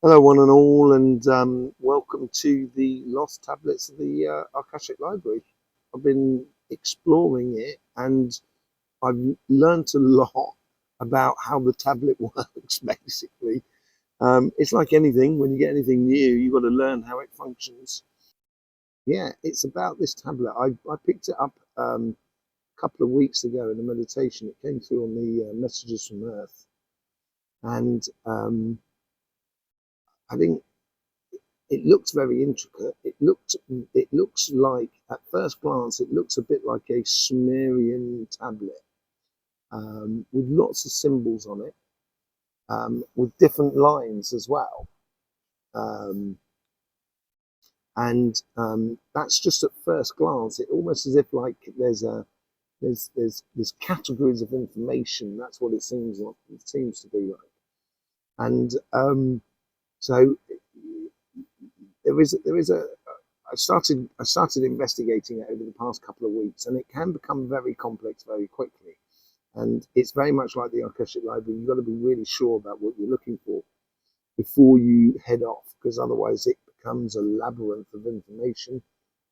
Hello, one and all, and welcome to the Lost Tablets of the AKASHIC Library. I've been exploring it, and I've learnt a lot about how the tablet works, basically. It's like anything, when you get anything new, you've got to learn how it functions. Yeah, it's about this tablet. I picked it up a couple of weeks ago in a meditation. It came through on the Messages from Earth, and I think it looks very intricate. It looks like, at first glance, it looks a bit like a Sumerian tablet with lots of symbols on it, with different lines as well. And that's just at first glance. It almost as if like there's categories of information. That's what it seems like. It seems to be like, and so there is a I started investigating it over the past couple of weeks, and it can become very complex very quickly. And it's very much like the Akashic Library. You've got to be really sure about what you're looking for before you head off, because otherwise it becomes a labyrinth of information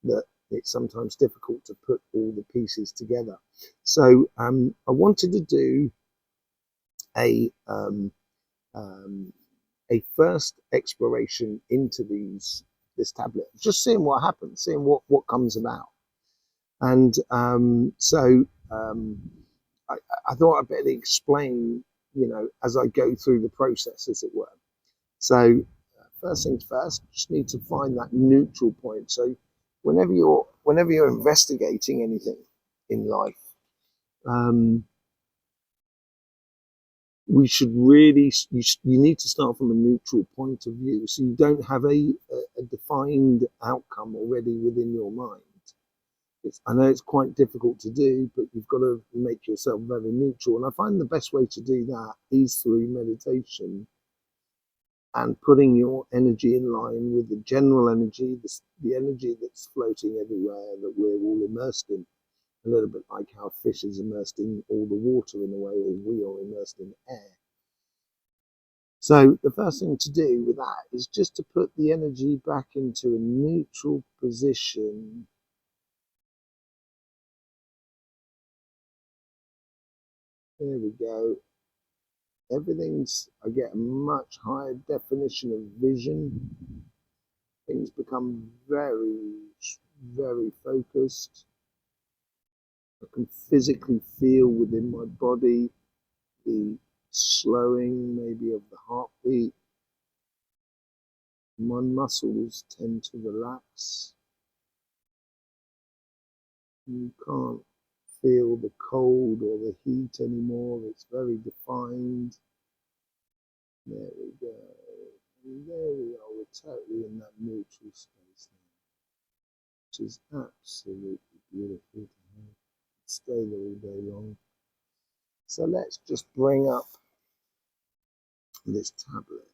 that it's sometimes difficult to put all the pieces together. So I wanted to do a a first exploration into this tablet, just seeing what happens, seeing what comes about. And I thought I'd better explain, as I go through the process, as it were. So first things first, just need to find that neutral point. So whenever you're investigating anything in life, we should really you need to start from a neutral point of view, so you don't have a defined outcome already within your mind. I know it's quite difficult to do, but you've got to make yourself very neutral, and I find the best way to do that is through meditation and putting your energy in line with the general energy, the energy that's floating everywhere, that we're all immersed in. A little bit like how fish is immersed in all the water in a way, or we are immersed in air. So the first thing to do with that is just to put the energy back into a neutral position. There we go. I get a much higher definition of vision. Things become very, very focused. I can physically feel within my body the slowing maybe of the heartbeat. My muscles tend to relax. You can't feel the cold or the heat anymore. It's very defined. There we go. And there we are. We're totally in that neutral space now, which is absolutely beautiful to have. Stay there all day long. So let's just bring up this tablet.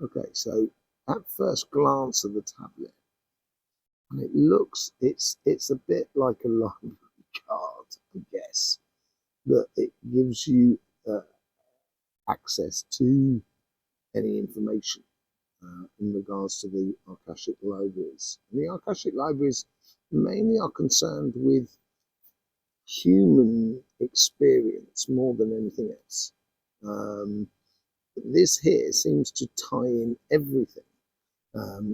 Okay, so at first glance of the tablet, and it's a bit like a library card, I guess, that it gives you access to any information in regards to the Akashic libraries. And the Akashic libraries mainly are concerned with human experience more than anything else. This here seems to tie in everything.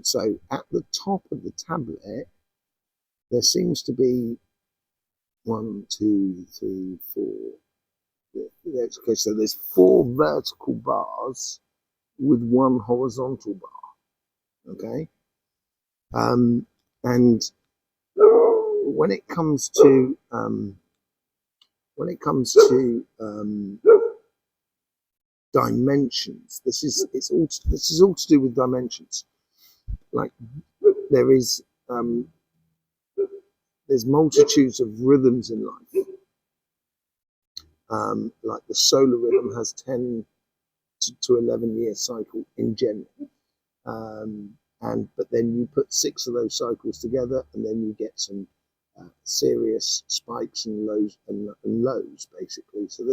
So at the top of the tablet, there seems to be 1, 2, 3, 4. Okay, so there's 4 vertical bars with 1 horizontal bar. Okay, and when it comes to dimensions, this is all to do with dimensions. Like there's multitudes of rhythms in life. Like the solar rhythm has 10 to 11-year cycle in general. But then you put 6 of those cycles together, and then you get some serious spikes and lows, basically. So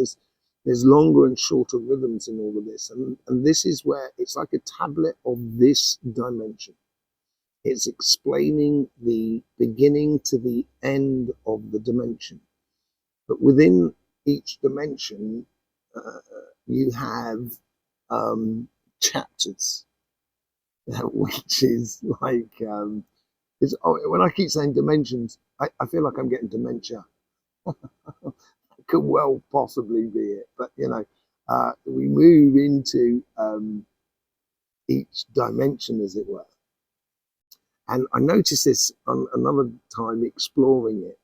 There's longer and shorter rhythms in all of this, and this is where it's like a tablet of this dimension. It's explaining the beginning to the end of the dimension. But within each dimension, you have chapters, which is like, when I keep saying dimensions, I feel like I'm getting dementia. Could well possibly be it, but we move into each dimension, as it were. And I noticed this on another time exploring it,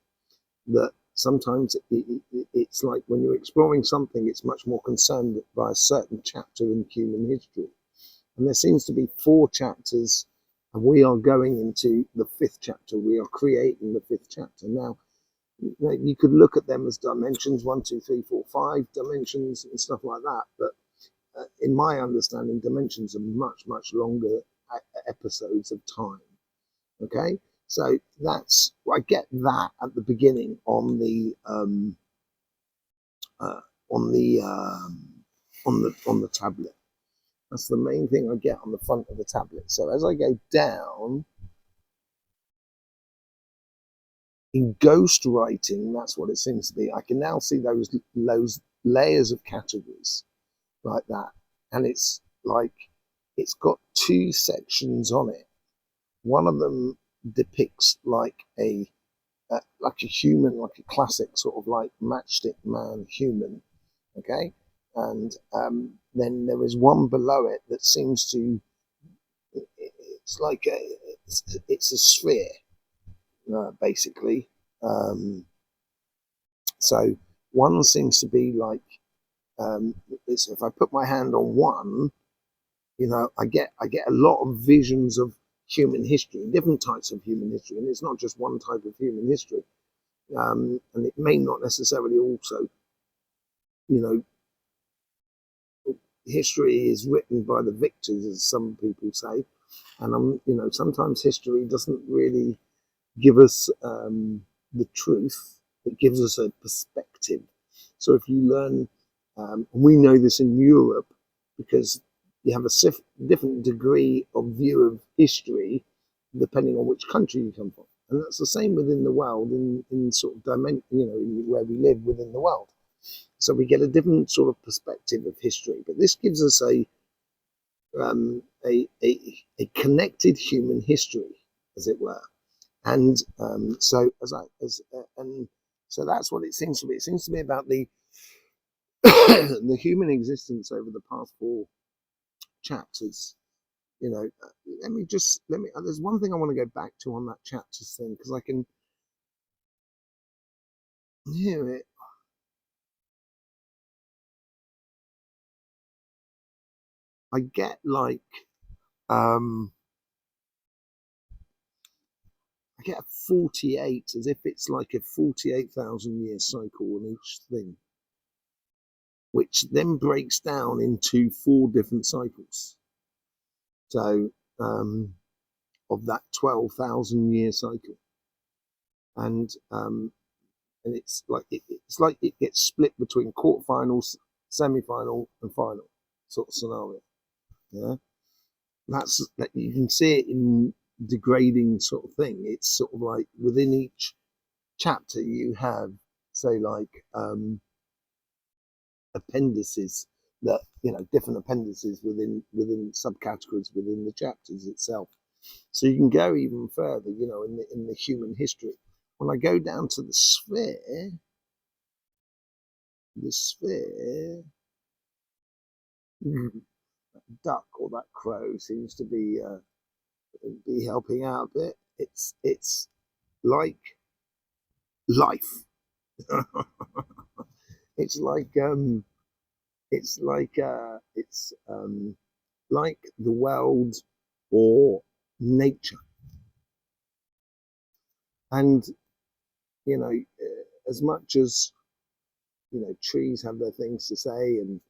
that sometimes it's like when you're exploring something, it's much more concerned by a certain chapter in human history. And there seems to be 4 chapters, and we are going into the 5th chapter. We are creating the 5th chapter. Now, you could look at them as dimensions, 1, 2, 3, 4, 5 dimensions and stuff like that. But in my understanding, dimensions are much, much longer episodes of time. Okay, so that's, I get that at the beginning on the tablet. That's the main thing I get on the front of the tablet. So as I go down in ghost writing, that's what it seems to be. I can now see those layers of categories like that, and it's like it's got 2 sections on it. One of them depicts like a human, like a classic sort of like matchstick man human, okay, and then there is one below it that seems to, it's like it's a sphere, basically. So one seems to be like, it's, if I put my hand on one, I get a lot of visions of human history, different types of human history, and it's not just one type of human history. And it may not necessarily also, history is written by the victors, as some people say, and sometimes history doesn't really give us the truth. It gives us a perspective. So if you learn, we know this in Europe because you have a different degree of view of history depending on which country you come from. And that's the same within the world, in sort of dimension, where we live within the world. So we get a different sort of perspective of history. But this gives us a connected human history, as it were. And so so that's what it seems to be. It seems to be about the the human existence over the past 4 chapters. There's one thing I want to go back to on that chapters thing, because I can hear it. I get like I get a 48, as if it's like a 48,000 year cycle on each thing, which then breaks down into 4 different cycles. So of that 12,000 year cycle, and it's like it gets split between quarterfinals, semi-final, and final sort of scenario. Yeah, that's that, you can see it in degrading sort of thing. It's sort of like within each chapter you have, say, like appendices that, different appendices within subcategories within the chapters itself. So you can go even further, in the human history. When I go down to the sphere, that duck or that crow seems to be helping out a bit. It's like life. It's like like the world or nature. And as much as trees have their things to say, and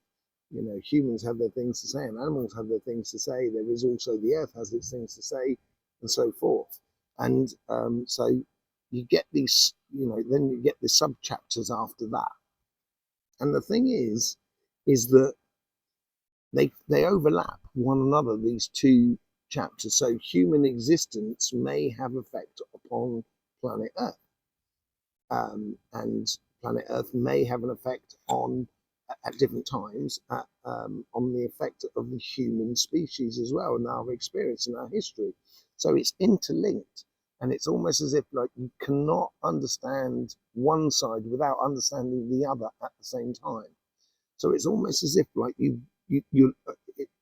humans have their things to say, and animals have their things to say, there is also the earth has its things to say, and so forth. And so you get these, then you get the sub chapters after that. And the thing is that they overlap one another, these two chapters. So human existence may have effect upon planet Earth, and planet Earth may have an effect on at different times on the effect of the human species as well, and our experience and our history. So it's interlinked, and it's almost as if like you cannot understand one side without understanding the other at the same time. So it's almost as if like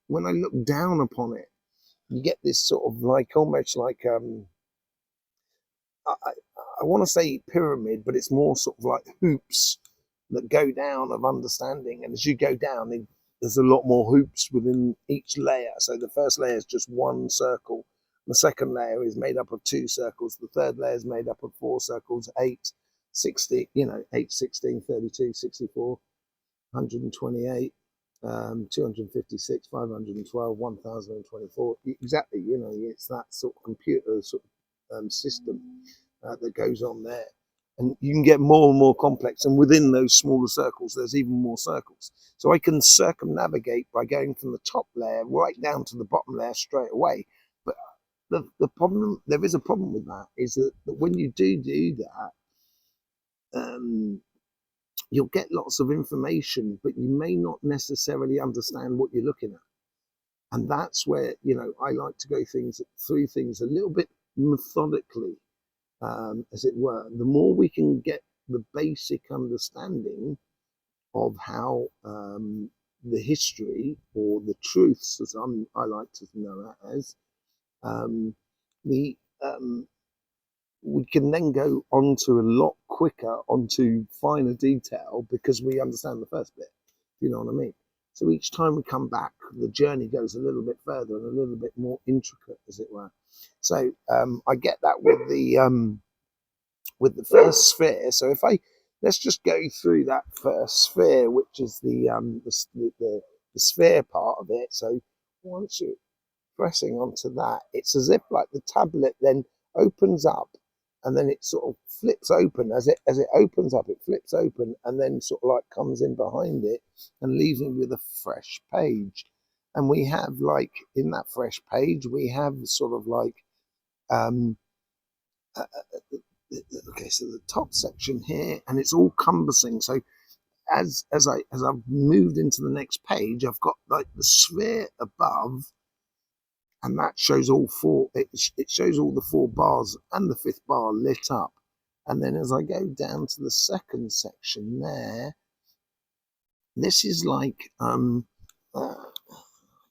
when I look down upon it, you get this sort of like almost like I, I want to say pyramid, but it's more sort of like hoops that go down of understanding. And as you go down, there's a lot more hoops within each layer. So the first layer is just one circle. The second layer is made up of two circles. The third layer is made up of four circles, 8, 60, 8, 16, 32, 64, 128, 256, 512, 1024. Exactly, it's that sort of computer sort of system that goes on there. And you can get more and more complex. And within those smaller circles, there's even more circles. So I can circumnavigate by going from the top layer right down to the bottom layer straight away. But the problem, there is a problem with that, is that when you do that, you'll get lots of information, but you may not necessarily understand what you're looking at. And that's where, I like to go through things a little bit methodically, as it were. The more we can get the basic understanding of how the history or the truths, as I like to know it as, we can then go on to a lot quicker onto finer detail because we understand the first bit. You know what I mean? So each time we come back, the journey goes a little bit further and a little bit more intricate, as it were. So I get that with the first sphere. So let's just go through that first sphere, which is the sphere part of it. So once you're pressing onto that, it's as if like the tablet then opens up, and then it sort of flips open. As it opens up, it flips open and then sort of like comes in behind it and leaves me with a fresh page. And we have like in that fresh page, we have sort of like okay, so the top section here, and it's all compassing. So as I've moved into the next page, I've got like the sphere above, and that shows all four. It shows all the 4 bars and the 5th bar lit up. And then as I go down to the second section there, this is like I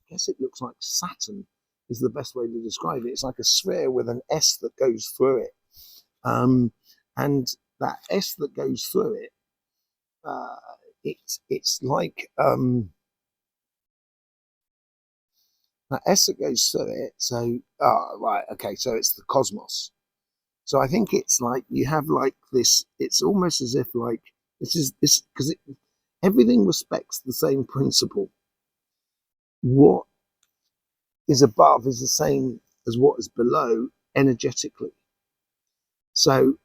guess it looks like Saturn is the best way to describe it. It's like a sphere with an S that goes through it, and that S that goes through it, it's like that S that goes through it. So, right, okay, so it's the cosmos. So I think it's like you have like this. It's almost as if like this because everything respects the same principle. What is above is the same as what is below energetically. So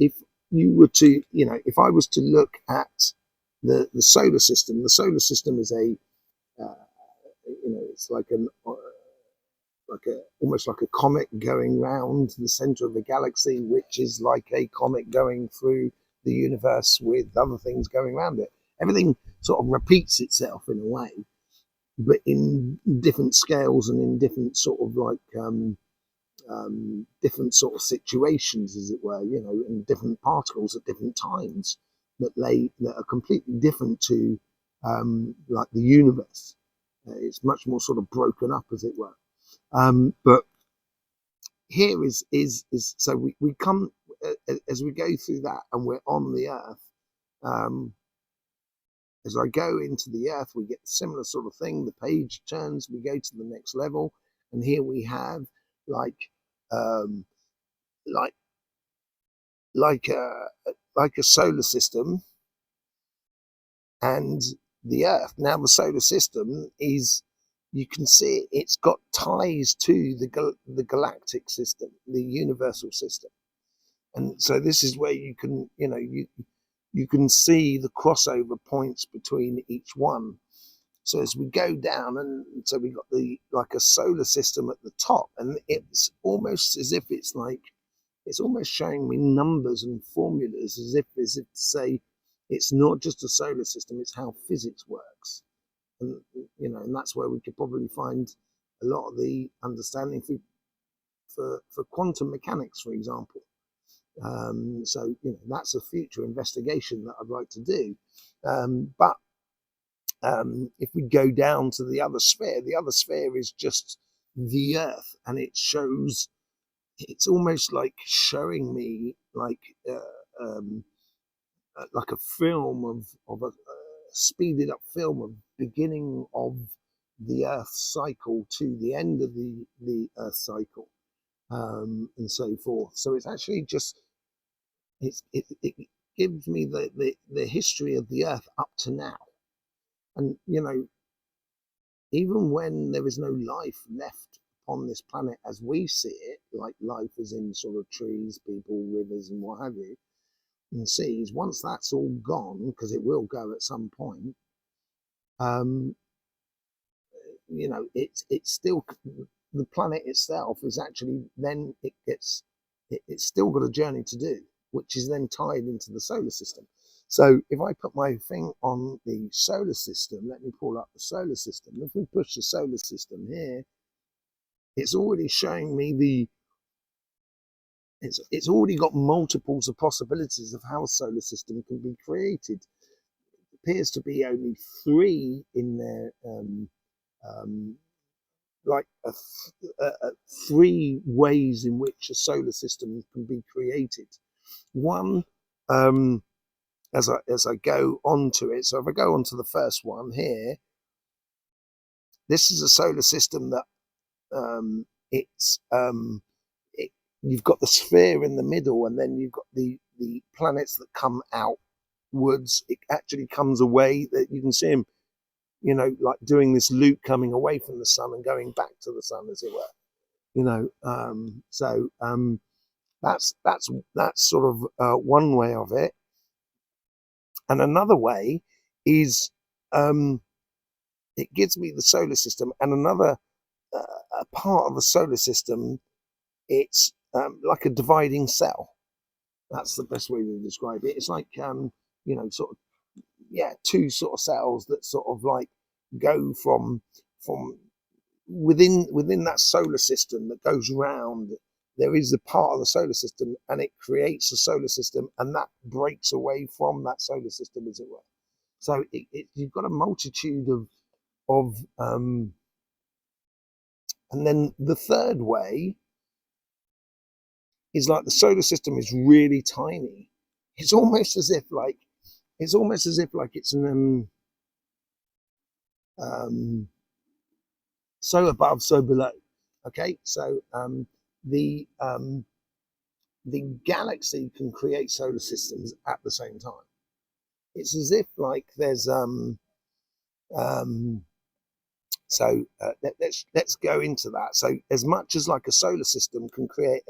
if you were to, if I was to look at the solar system is a, it's like almost like a comet going round the center of the galaxy, which is like a comet going through the universe with other things going around it. Everything sort of repeats itself in a way, but in different scales and in different sort of like different sort of situations, as it were, and different particles at different times that are completely different to like the universe. It's much more sort of broken up, as it were. But here is so we come as we go through that, and we're on the Earth. As I go into the Earth, we get a similar sort of thing. The page turns, we go to the next level, and here we have like a solar system and the Earth. Now the solar system is, you can see it's got ties to the galactic system, the universal system. And so this is where you can, you can see the crossover points between each one. So as we go down, and so we got the like a solar system at the top, and it's almost as if it's almost showing me numbers and formulas, as if to say it's not just a solar system, it's how physics works. And and that's where we could probably find a lot of the understanding for quantum mechanics, for example. So that's a future investigation that I'd like to do. But if we go down to the other sphere is just the Earth, and it's almost like showing me like a film of a speeded up film of beginning of the Earth cycle to the end of the Earth cycle, and so forth. So it's actually just it gives me the history of the Earth up to now. And even when there is no life left on this planet as we see it, like life is in sort of trees, people, rivers, and what have you, and seas, once that's all gone, because it will go at some point, um, it's still, the planet itself is actually, then it's still got a journey to do, which is then tied into the solar system. So if I put my thing on the solar system, let me pull up the solar system. If we push the solar system here, it's already showing me it's already got multiples of possibilities of how a solar system can be created. It appears to be only 3 in there, like 3 ways in which a solar system can be created. One, as I go onto it. So if I go onto the first one here, this is a solar system that you've got the sphere in the middle, and then you've got the planets that come outwards. It actually comes away, that you can see them, like doing this loop, coming away from the sun and going back to the sun, as it were. So that's sort of one way of it. And another way is it gives me the solar system, and another a part of the solar system. It's like a dividing cell. That's the best way to describe it. It's like sort of, 2 sort of cells that sort of like go from within that solar system that goes round. There is a part of the solar system, and it creates a solar system, and that breaks away from that solar system, as it were. So you've got a multitude of and then the third way is like the solar system is really tiny. It's almost as if it's an so above, so below. Okay, so the galaxy can create solar systems at the same time. It's as if like there's so let's go into that. So as much as like a solar system can create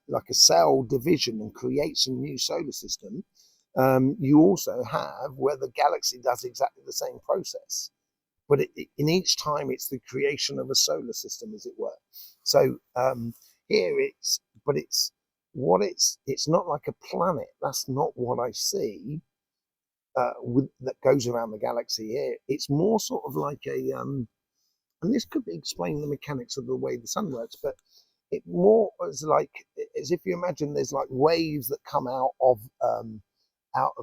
like a cell division and creates a new solar system, you also have where the galaxy does exactly the same process, but in each time it's the creation of a solar system, as it were. So here it's not like a planet. That's not what I see that goes around the galaxy here. It's more sort of like a and this could explain the mechanics of the way the sun works, but it more as like, as if you imagine there's like waves that come out of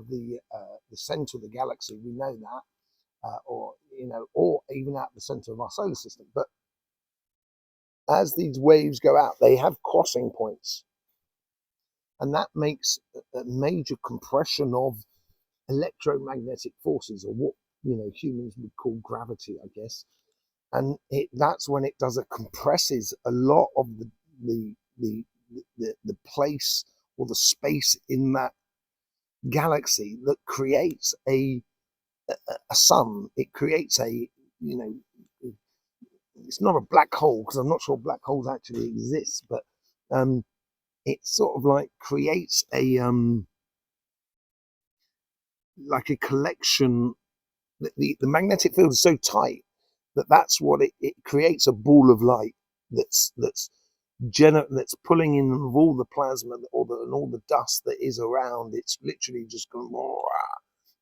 the center of the galaxy. We know that, or even out the center of our solar system. But as these waves go out, they have crossing points, and that makes a major compression of electromagnetic forces, or what humans would call gravity, I guess. And that's when it compresses a lot of the place or the space in that galaxy that creates a sun. It creates it's not a black hole, because I'm not sure black holes actually exist, but it sort of like creates like a collection. The magnetic field is so tight that's what it creates, a ball of light that's pulling in all the plasma and all the dust that is around. It's literally just going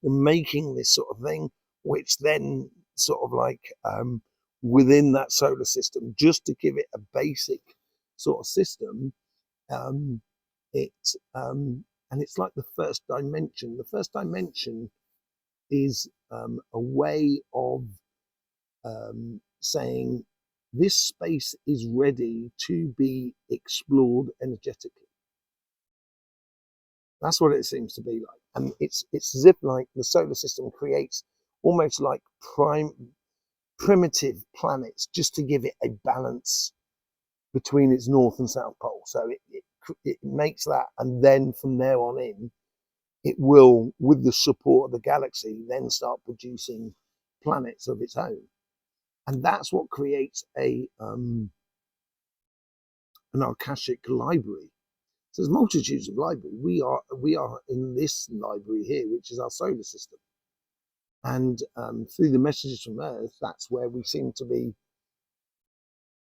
and making this sort of thing, which then sort of like within that solar system, just to give it a basic sort of system. It and it's like the first dimension. The first dimension is a way of saying this space is ready to be explored energetically. That's what it seems to be like, and it's as if like the solar system creates almost like primitive planets just to give it a balance between its north and south pole. So it makes that, and then from there on in, it will, with the support of the galaxy, then start producing planets of its own. And that's what creates an AKASHIC library. So there's multitudes of libraries. We are in this library here, which is our solar system. And through the messages from Earth, that's where we seem to be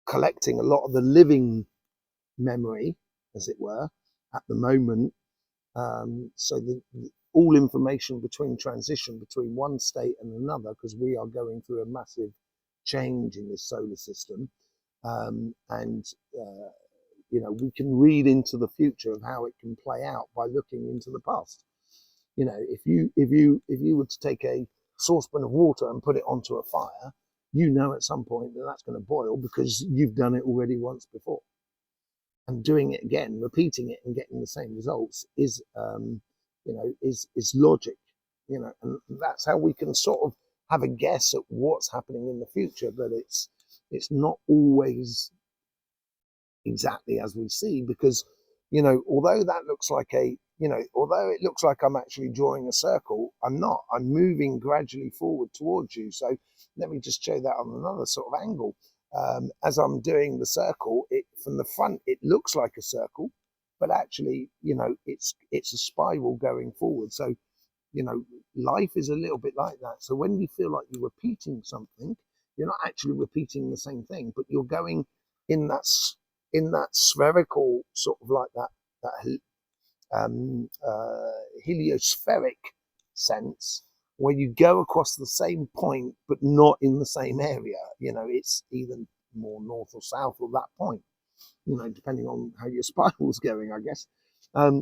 collecting a lot of the living memory, as it were, at the moment. So all information transition between one state and another, because we are going through a massive change in this solar system, and we can read into the future of how it can play out by looking into the past. If you were to take a saucepan of water and put it onto a fire, at some point that's going to boil because you've done it already once before. And doing it again, repeating it and getting the same results is logic, and that's how we can sort of have a guess at what's happening in the future, but it's not always exactly as we see, because although that looks like although it looks like I'm actually drawing a circle, I'm not. I'm moving gradually forward towards you. So let me just show that on another sort of angle. As I'm doing the circle, from the front it looks like a circle, but actually it's a spiral going forward. So life is a little bit like that. So when you feel like you're repeating something, you're not actually repeating the same thing, but you're going in that spherical sort of like that heliospheric sense, where you go across the same point but not in the same area. It's either more north or south of that point, depending on how your spiral's going, I guess.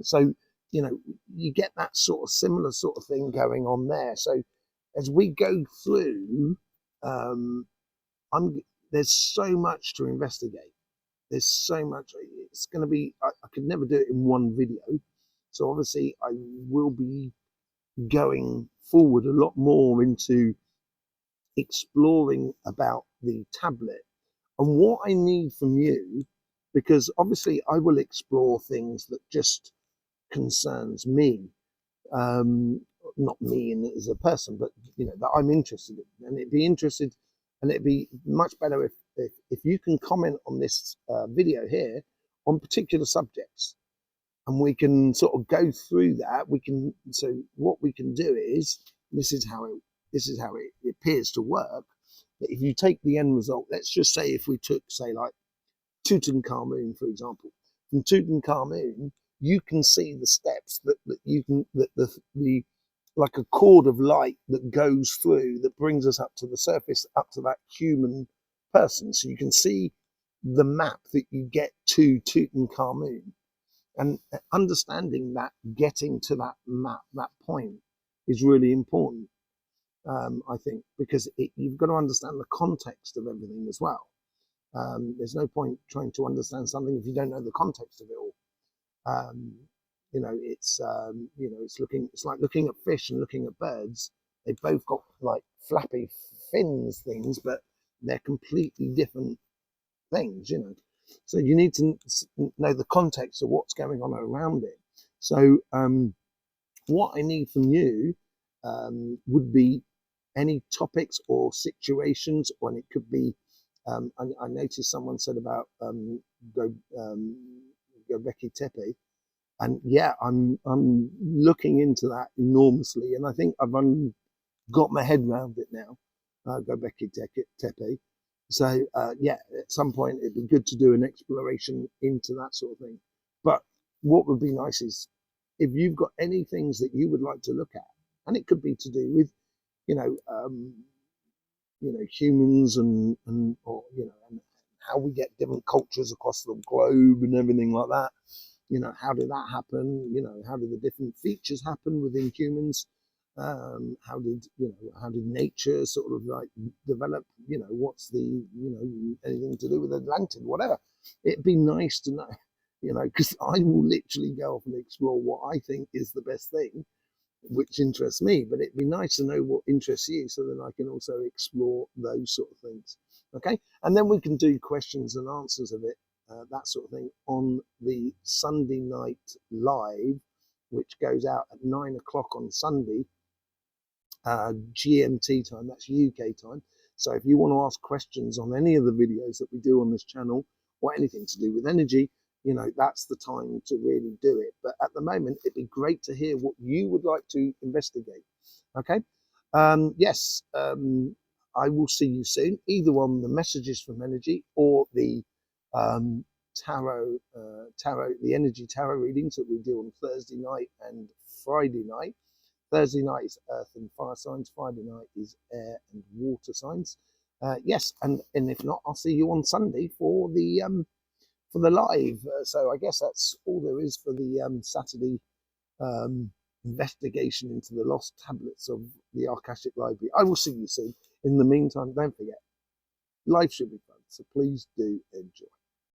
So you get that sort of similar sort of thing going on there. So as we go through, there's so much to investigate. There's so much. It's going to be, I could never do it in one video. So obviously I will be going forward a lot more into exploring about the tablet and what I need from you, because obviously I will explore things that just concerns me, not me as a person, but that I'm interested in, and it'd be much better if you can comment on this video here on particular subjects, and we can sort of go through that. So what we can do is, this is how it appears to work. That if you take the end result, let's just say if we took, say, like Tutankhamun, for example, from Tutankhamun, you can see the steps that you can, that the like a cord of light that goes through, that brings us up to the surface, up to that human person. So you can see the map that you get to Tutankhamun, and understanding that, getting to that map, that point, is really important. I think, because you've got to understand the context of everything as well. There's no point trying to understand something if you don't know the context of it all. It's like looking at fish and looking at birds. They both got like flappy fins things, but they're completely different things. So you need to know the context of what's going on around it. So what I need from you would be any topics or situations, and it could be, I noticed someone said about Gobekli Tepe. And yeah, I'm looking into that enormously, and I think I've got my head around it now. Gobekli Tepe. So yeah, at some point it'd be good to do an exploration into that sort of thing. But what would be nice is if you've got any things that you would like to look at, and it could be to do with, you know, humans and or and how we get different cultures across the globe and everything like that. How did that happen? How did the different features happen within humans? How did nature sort of like develop? What's the anything to do with Atlantis, whatever. It'd be nice to know, because I will literally go off and explore what I think is the best thing, which interests me, but it'd be nice to know what interests you so that I can also explore those sort of things. Okay, and then we can do questions and answers of it, that sort of thing, on the Sunday night live, which goes out at 9 o'clock on Sunday, GMT time, that's UK time. So if you want to ask questions on any of the videos that we do on this channel or anything to do with energy, that's the time to really do it. But at the moment, it'd be great to hear what you would like to investigate. Okay. Yes, I will see you soon, either on the messages from energy or the tarot, the energy tarot readings that we do on Thursday night and Friday night. Thursday night is earth and fire signs. Friday night is air and water signs. Yes, and if not, I'll see you on Sunday for the live. So I guess that's all there is for the Saturday investigation into the lost tablets of the Akashic Library. I will see you soon. In the meantime, don't forget, life should be fun. So please do enjoy.